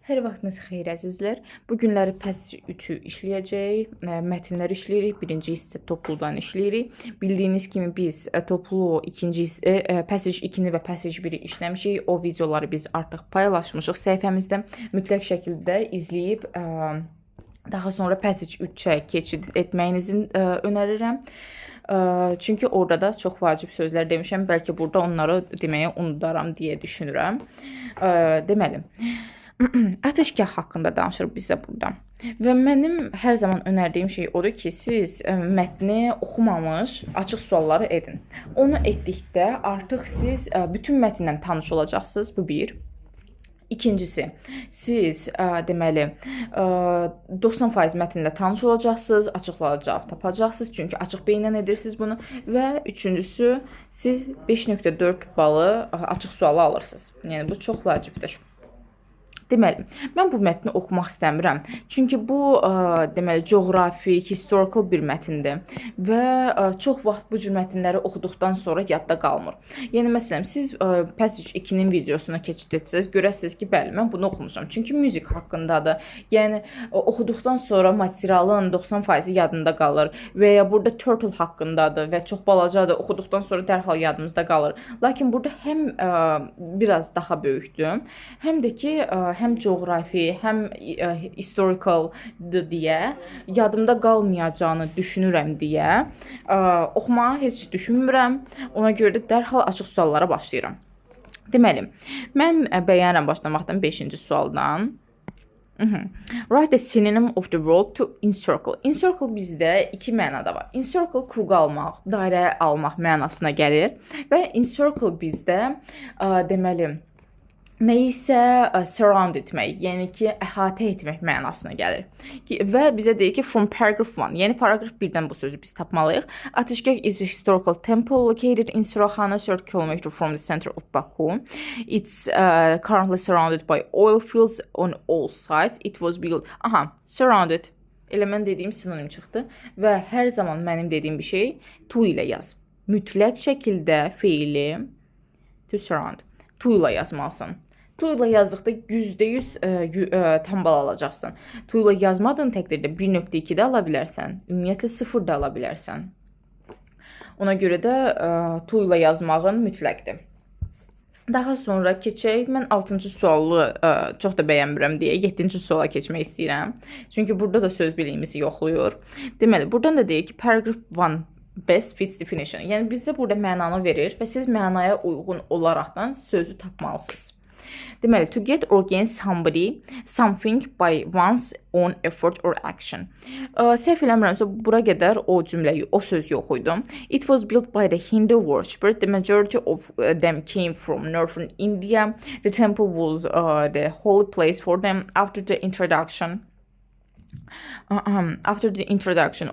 Hər vaxtınız xeyir əzizlər. Bu günləri Passage 3-ü işləyəcəyik. Mətnlər işləyirik. Birinci hissə topludan işləyirik. Bildiyiniz kimi biz toplu ikinci hissə Passage 2-ni və Passage 1-i işləmişik. O videoları biz artıq paylaşmışıq səhifəmizdə. Mütləq şəkildə izləyib daha sonra Passage 3-ə keçid etməyinizi önərirəm. Çünki orada da çox vacib sözlər demişəm. Bəlkə burada onları deməyə unudaram deyə düşünürəm. Deməli, ateşgah haqqında danışır bizə burada. Və mənim hər zaman önərdiyim şey odur ki, siz mətni oxumamış açıq sualları edin. Onu etdikdə artıq siz bütün mətnlə tanış olacaqsınız. Bu bir. İkincisi, siz deməli 90% mətnlə tanış olacaqsınız, açıqlara cavab tapacaqsınız. Çünki açıq beyinlə edirsiniz bunu. Və üçüncüsü, siz 5.4 balı açıq sualı alırsınız. Yəni bu çox vacibdir. Deməli, mən bu mətni oxumaq istəmirəm. Çünki bu deməli coğrafi, historical bir mətndir və çox vaxt bu cür mətnləri oxuduqdan sonra yadda qalmır. Yəni məsələn, siz Passage 2-nin videosuna keçid etsəz, görəsiniz ki, bəli, mən bunu oxumuşam. Çünki müzik haqqındadır. Yəni oxuduqdan sonra materialın 90% yadında qalır və ya burada turtle haqqındadır və çox balacadır. Oxuduqdan sonra dərhal yadımızda qalır. Lakin burada həm biraz daha böyükdür, həm də ki həm coğrafi, həm historicaldır deyə, yadımda qalmayacağını düşünürəm deyə oxumağı heç düşünmürəm. Ona görə də dərhal açıq suallara başlayıram. Deməli, mən bəyənirəm başlamaqdan 5-ci sualdan. Write the synonym of the word to encircle. Encircle bizdə iki mənada var. Encircle kruq almaq, dairə almaq mənasına gəlir və encircle bizdə deməli nəyisə surround etmək, yəni ki, əhatə etmək mənasına gəlir. Və bizə deyir ki, from paragraph 1, yəni paragraf 1-dən bu sözü biz tapmalıyıq. Ateşgah is a historical temple located in Suraxana, 30 km from the center of Baku. It's currently surrounded by oil fields on all sides. It was built, surrounded. Elə mən dediyim sinonim çıxdı və hər zaman mənim dediyim bir şey to ilə yaz. Mütləq şəkildə feili to surround. To ilə yazmalısın. To ilə yazdıqda %100 tam bal alacaqsın. To ilə yazmadığın təqdirdə 1.2 də ala bilərsən. Ümumiyyətlə 0 da ala bilərsən. Ona görə də to ilə yazmağın mütləqdir. Daha sonra keçək. Mən 6-cı sualı çox da bəyənmirəm deyə 7-ci suala keçmək istəyirəm. Çünki burada da söz biliyimizi yoxluyur. Deməli, buradan da deyir ki, paragraph 1 best fits definition. Yəni bizdə burada mənanı verir və siz mənaya uyğun olaraqdan sözü tapmalısınız. Deməli, to get or gain somebody, something by one's own effort or action. Səhv eləmirəmsə, bura qədər o cümləyi, o söz yox idi. It was built by the Hindu worshippers. The majority of them came from northern India. The temple was the holy place for them. After the introduction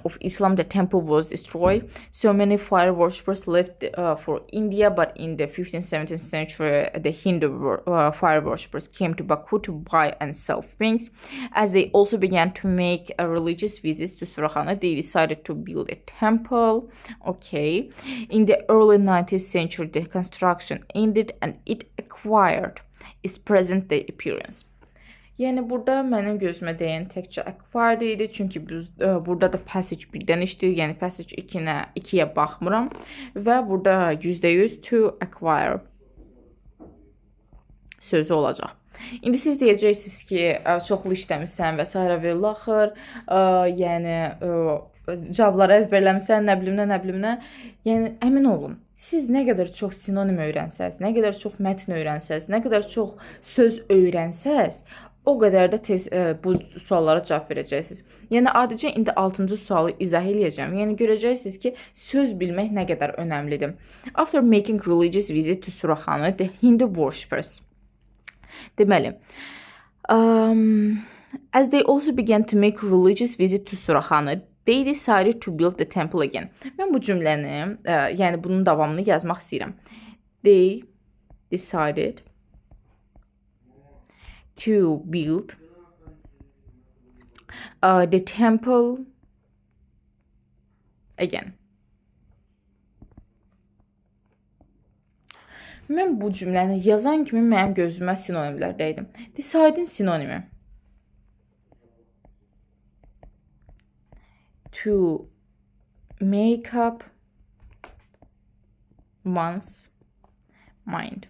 of Islam, the temple was destroyed. So many fire worshippers left for India, but in the 15th, 17th century, the Hindu fire worshippers came to Baku to buy and sell things. As they also began to make religious visits to Surakhana, they decided to build a temple. Okay. In the early 19th century, the construction ended and it acquired its present-day appearance. Yəni burada mənim gözümə dəyən təkcə acquired idi, çünki biz burada da Passage 1-dən işləyir, yəni Passage 2-yə baxmıram və burada %100 to acquire sözü olacaq. İndi siz deyəcəksiniz ki, çoxlu işləmişsən və s. və ilaxır, yəni cavabları əzbərləmişsən, nə bilimlə. Yəni əmin olun, siz nə qədər çox sinonim öyrənsəz, nə qədər çox mətn öyrənsəz, nə qədər çox söz öyrənsəz, o qədər də tez bu suallara cavab verəcəksiniz. Yəni adicə indi 6-cı sualı izah eləyəcəm. Yəni görəcəksiniz ki, söz bilmək nə qədər önəmlidir. After making religious visit to Surakhana, the Hindu worshippers. Deməli, as they also began to make religious visit to Surakhana, they decided to build the temple again. Mən bu cümləni, yəni bunun davamını yazmaq istəyirəm. They decided to build the temple again. Mən bu cümləni yazan kimi mənim gözümə sinonimlər dəydi. Decide-in sinonimi. To make up one's mind.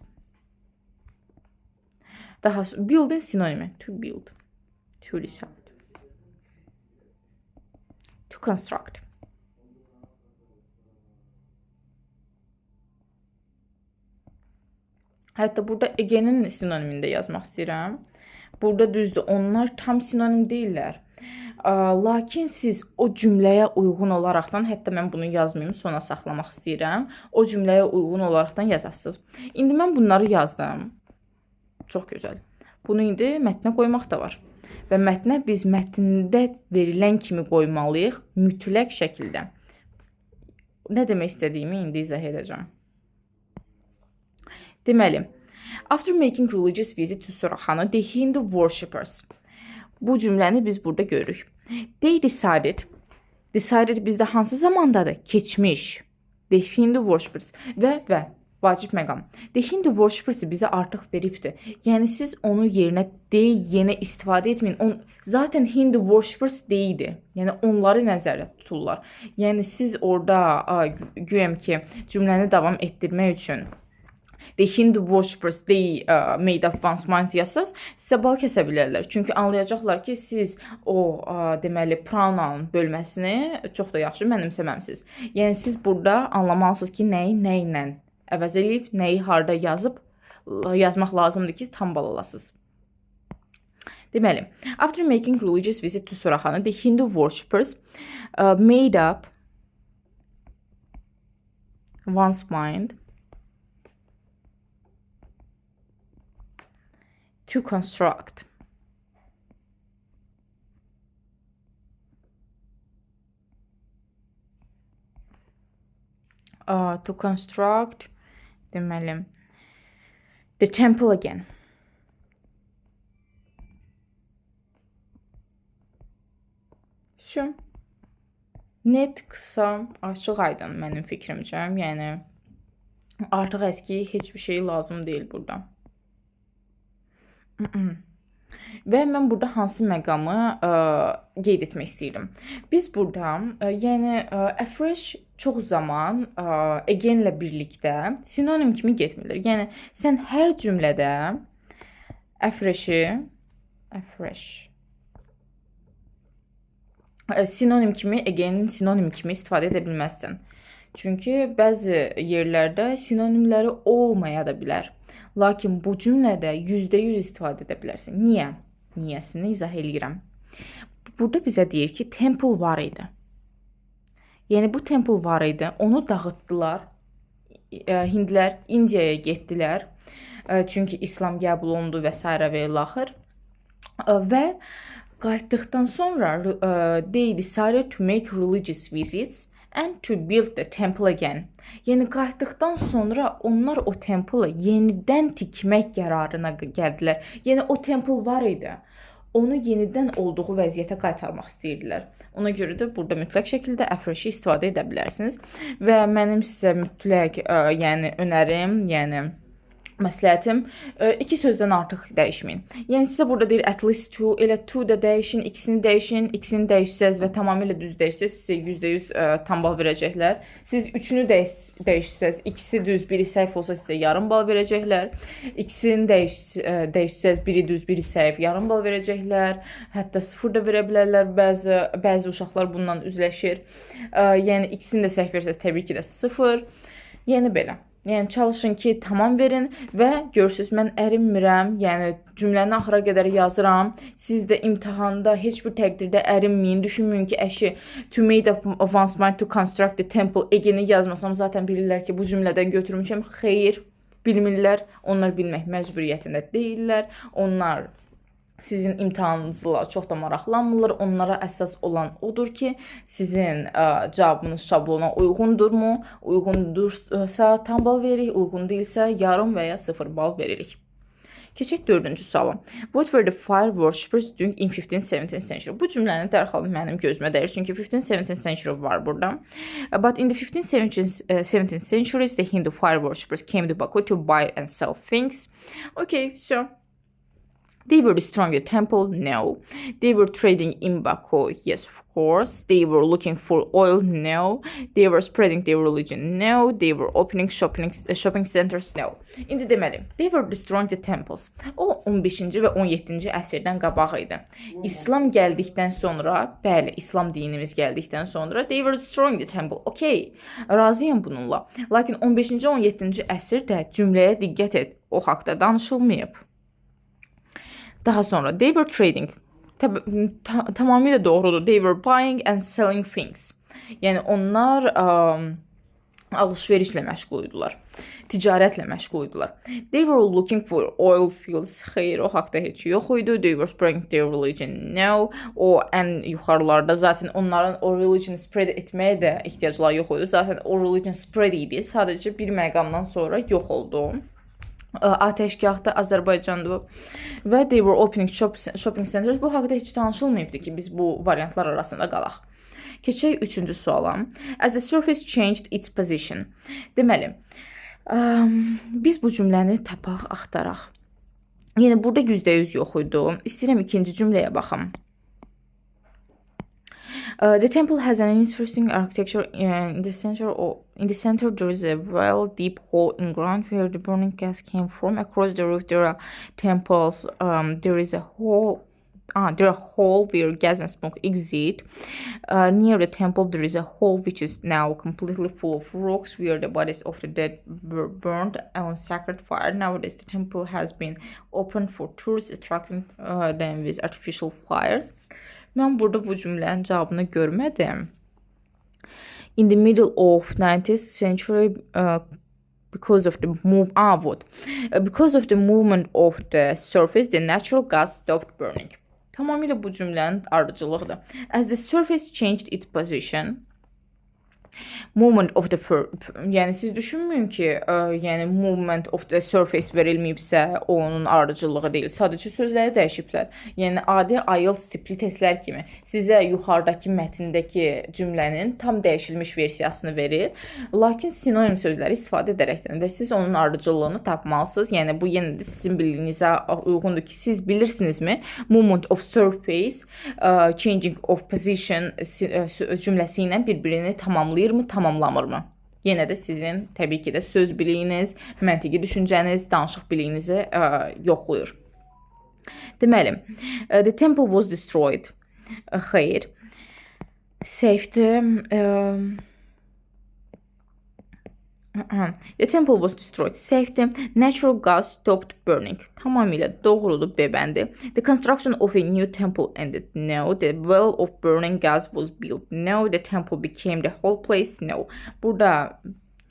Daha sonra build-in sinonimi. To build. To decide. To construct. Hətta burada again-in sinonimini də yazmaq istəyirəm. Burada düzdür, onlar tam sinonim deyirlər. Lakin siz o cümləyə uyğun olaraqdan, hətta mən bunu yazmayım, sona saxlamaq istəyirəm. O cümləyə uyğun olaraqdan yazasınız. İndi mən bunları yazdım. Çox gözəl. Bunu indi mətnə qoymaq da var. Və mətnə biz mətndə verilən kimi qoymalıyıq, mütləq şəkildə. Nə demək istədiyimi indi izah edəcəm. Deməli, after making religious visit to Suraxanı, the Hindu worshippers. Bu cümləni biz burada görürük. They decided. Decided bizdə hansı zamandadır? Keçmiş. The Hindu worshippers və vacib məqam. The Hindu worshippers bizə artıq veribdir. Yəni siz onu yerinə yenə istifadə etməyin. Zaten Hindu worshippers deyildi. Yəni onları nəzərdə tuturlar. Yəni siz orada güyəm ki, cümləni davam etdirmək üçün The Hindu worshippers they made up one's mind yazsaz, sizə bal kəsə bilərlər. Çünki anlayacaqlar ki, siz o deməli pronoun bölməsini çox da yaxşı mənimsəməmsiniz. Yəni siz burada anlamalısınız ki, nəyi nə ilə əvəz edib, nəyi harda yazmaq lazımdır ki, tam bal alasınız. Deməli, after making religious visit to Suraxanı, the Hindu worshippers made up one's mind to construct deməli the temple again. Şu net, qısa, açıq, aydın mənim fikrimcə. Yəni artıq əski heç bir şey lazım deyil burada. Və mən burada hansı məqamı qeyd etmək istəyirəm. Biz burada, yəni afresh çox zaman again ilə birlikdə sinonim kimi getmirlər. Yəni sən hər cümlədə afresh sinonim kimi, again-in sinonim kimi istifadə edə bilməzsən. Çünki bəzi yerlərdə sinonimləri olmaya da bilər. Lakin bu cümlədə %100 istifadə edə bilərsən. Niyə? Niyəsini izah edirəm. Burada bizə deyir ki, temple var idi. Yəni bu temple var idi. Onu dağıtdılar. Hindlər İndiyaya getdilər. Çünki İslam qəbul olundu və s. və ilaxır. Və qayıtdıqdan sonra they decided to make religious visits and to build the temple again. Yəni qayıtdıqdan sonra onlar o temple'ı yenidən tikmək qərarına gəldilər. Yəni o temple var idi. Onu yenidən olduğu vəziyyətə qaytarmaq istəyirdilər. Ona görə də burada mütləq şəkildə afresh istifadə edə bilərsiniz. Və mənim sizə mütləq önərim, məsləhətim, iki sözdən artıq dəyişməyin. Yəni sizə burada deyir at least two, elə two da dəyişin, ikisini dəyişsəz və tamamilə düz dəyişsəz sizə %100 tam bal verəcəklər. Siz üçünü dəyişsəz, ikisi düz, biri səhv olsa sizə yarım bal verəcəklər. İkisini dəyişsəz, biri düz, biri səhv, yarım bal verəcəklər. Hətta 0 da verə bilərlər. Bəzi uşaqlar bundan üzləşir. Yəni ikisini də səhv versəz təbii ki də 0. Yəni belə. Yəni çalışın ki, tamam verin və görürsünüz, mən ərinmirəm, yəni cümləni axıra qədər yazıram. Siz də imtahanda heç bir təqdirdə ərinməyin, düşünməyin ki, əşi to made up one's mind to construct the temple again-i yazmasam zaten bilirlər ki, bu cümlədən götürmüşəm. Xeyr, bilmirlər, onlar bilmək məcburiyyətində deyirlər. Onlar sizin imtahanınızla çox da maraqlanmırlar. Onlara əsas olan odur ki, sizin cavabınız şablona uyğundurmu? Uyğundursa tam bal veririk, uyğun deyilsə yarım və ya 0 bal veririk. Keçək 4-cü suala. What were the fire worshippers doing in 15th-17th century? Bu cümləni dərhal mənim gözümə dəyir, çünki 15th-17th century var burada. But in the 17th centuries, the Hindu fire worshippers came to Baku to buy and sell things. Okay, so they were destroying the temple? No. They were trading in Baku? Yes, of course. They were looking for oil? No. They were spreading their religion? No. They were opening shopping centers? No. İndi deməli, they were destroying the temples. O 15-ci və 17-ci əsrdən qabaq idi. İslam gəldikdən sonra, bəli, İslam dinimiz gəldikdən sonra they were destroying the temple. Okay, razıyam bununla. Lakin 15-ci, 17-ci əsrdə cümləyə diqqət et, o haqda danışılmayıb. Daha sonra they were trading. Tamamilə doğrudur. They were buying and selling things. Yəni onlar alış-verişlə məşğul idilər. Ticarətlə məşğul idilər. They were looking for oil fields. Xeyr, o haqda heç yox idi. They were spreading their religion. No. O ən yuxarılarda zaten onların o religion spread etməyə də ehtiyacları yox idi. Zaten o religion spread idi. Sadəcə bir məqamdan sonra yox oldu. Ateşgahda Azərbaycanda və they were opening shopping centers. Bu haqda heç danışılmayıbdı ki, biz bu variantlar arasında qalaq. Keçək 3-cü suala. As the surface changed its position. Deməli, biz bu cümləni tapaq, axtaraq. Yəni burada %100 yox idi. İstəyirəm ikinci cümləyə baxım. The temple has an interesting architecture. In the center, there is a well deep hole in ground where the burning gas came from. Across the roof, there are temples. There is a hole. There are hole where gas and smoke exit. Near the temple, there is a hole which is now completely full of rocks where the bodies of the dead were burned on sacred fire. Nowadays, the temple has been opened for tourists, attracting them with artificial fires. Mən burada bu cümlənin cavabını görmədim. In the middle of 19th century, because of the movement of the surface, the natural gas stopped burning. Tamamilə bu cümlənin ardıcılığıdır. As the surface changed its position, movement of the yəni siz düşünməyin ki, yəni movement of the surface verilməyibsə, onun ardıcılığı deyil. Sadəcə sözləri dəyişiblər. Yəni adi IELTS tipli testlər kimi sizə yuxarıdakı mətndəki cümlənin tam dəyişilmiş versiyasını verir. Lakin sinonim sözləri istifadə edərəkdən və siz onun ardıcıllığını tapmalısınız. Yəni bu yenə də sizin bildiyinizə uyğundur ki, siz bilirsinizmi? Movement of surface, changing of position cümləsi ilə bir-birini tamamlayırmı, tamamlamırmı? Yenə də sizin təbii ki də söz biliyiniz, məntiqi düşüncəniz, danışıq biliyinizi yoxlayır. Deməli, the temple was destroyed. Xeyr. Safety. The temple was destroyed. Safety. Natural gas stopped burning. Tamamilə doğrudur, B bəndi. The construction of a new temple ended. No. The well of burning gas was built. No. The temple became the whole place. No. Burada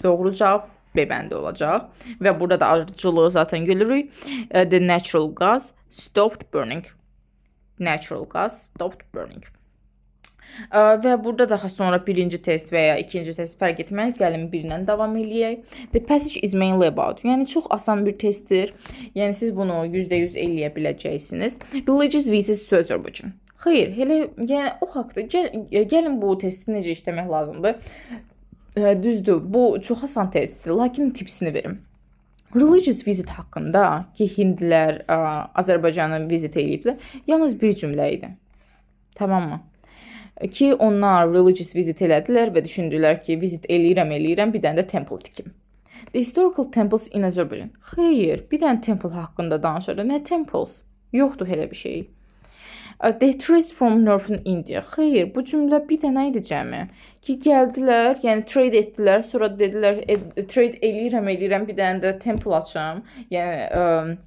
doğru cavab B bəndi olacaq. Və burada da ardıcılığı zaten görürük. The natural gas stopped burning. Natural gas stopped burning. Və burada daha sonra birinci test və ya ikinci test fərq etməz. Gəlin birindən davam eləyək. The passage is mainly about. Yəni çox asan bir testdir. Yəni siz bunu %100 eləyə biləcəksiniz. Religious visits to Azərbaycan. Xeyr, elə yəni o haqda gəlin bu testi necə işləmək lazımdır. Düzdür, bu çox asan testdir, lakin tipsini verim. Religious visit haqqında ki, hindlilər Azərbaycanı vizit ediblər, yalnız bir cümlə idi. Tamammı? Ki onlar religious visit elədilər və düşündülər ki, visit eləyirəm, bir dənə də temple tikim. The historical temples in Azerbaijan. Xeyr, bir dənə temple haqqında danışır. Nə temples? Yoxdur elə bir şey. The tourists from Northern India. Xeyr, bu cümlə bir dənə idi cəmi. Ki, gəldilər, yəni trade etdilər, sonra dedilər, trade eləyirəm, bir dənə də temple açım. Yəni,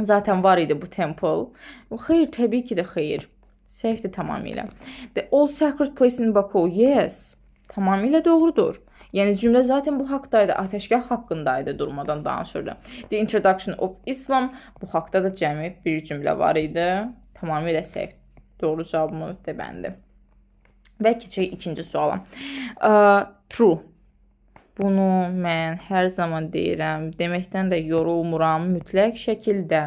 zaten var idi bu temple. Xeyr, təbii ki də xeyr. Safety tamamilə. The all sacred place in Baku. Yes. Tamamilə doğrudur. Yəni cümlə zaten bu haqdaydı. Ateşgah haqqındaydı, durmadan danışırdı. The introduction of Islam. Bu haqda da cəmi bir cümlə var idi. Tamamilə safe. Doğru cavabımız D bəndi. Və keçək ikinci suala. True. Bunu mən hər zaman deyirəm, deməkdən də yorulmuram mütləq şəkildə.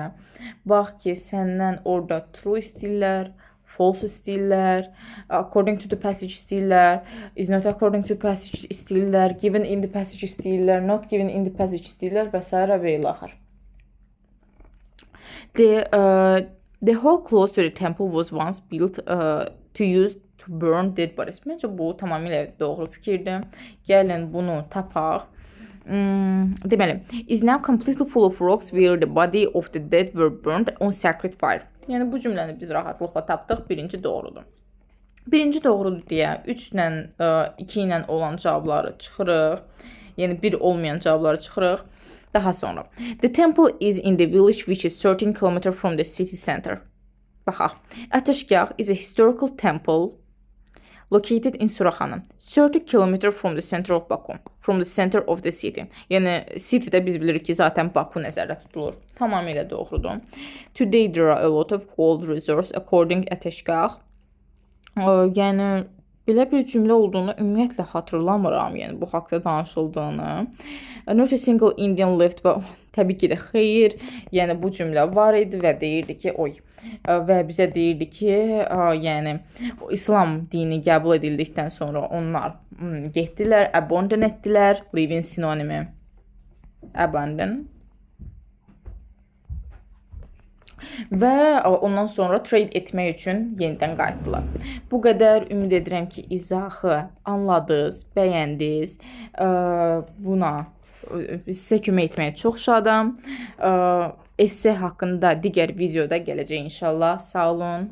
Bax ki, səndən orada true istəyirlər, false istəyirlər, according to the passage istəyirlər, is not according to passage istəyirlər, given in the passage istəyirlər, not given in the passage istəyirlər və s. və ilaxır. The whole close to the temple was once built to use to burn dead bodies. Məncə bu tamamilə doğru fikirdir. Gəlin bunu tapaq. Deməli, is now completely full of rocks where the body of the dead were burned on sacred fire. Yəni bu cümləni biz rahatlıqla tapdıq. Birinci doğrudur. Birinci doğrudur deyə 3 ilə 2 ilə olan cavabları çıxırıq. Yəni 1 olmayan cavabları çıxırıq. Daha sonra, the temple is in the village which is 13 km from the city center. Baxaq. Ateşgah is a historical temple located in Suraxanı, 30 km from the center of Baku, from the center of the city. Yəni citydə biz bilirik ki, zaten Baku nəzərdə tutulur. Tamamilə doğrudur. Today there are a lot of gold reserves according Ateşgah. Yəni belə bir cümlə olduğunu ümumiyyətlə xatırlamıram, yəni bu haqqda danışıldığını. Not a single Indian left, təbii ki də xeyr. Yəni bu cümlə var idi və deyirdi ki, və bizə deyirdi ki, yəni İslam dini qəbul edildikdən sonra onlar getdilər, abandon etdilər, leave-in sinonimi. Abandon. Və ondan sonra trade etmək üçün yenidən qayıtdılar. Bu qədər ümid edirəm ki, izahı anladınız, bəyəndiniz. Buna sizə kömək etməyə çox şadam. Esse haqqında digər videoda gələcək inşallah. Sağ olun.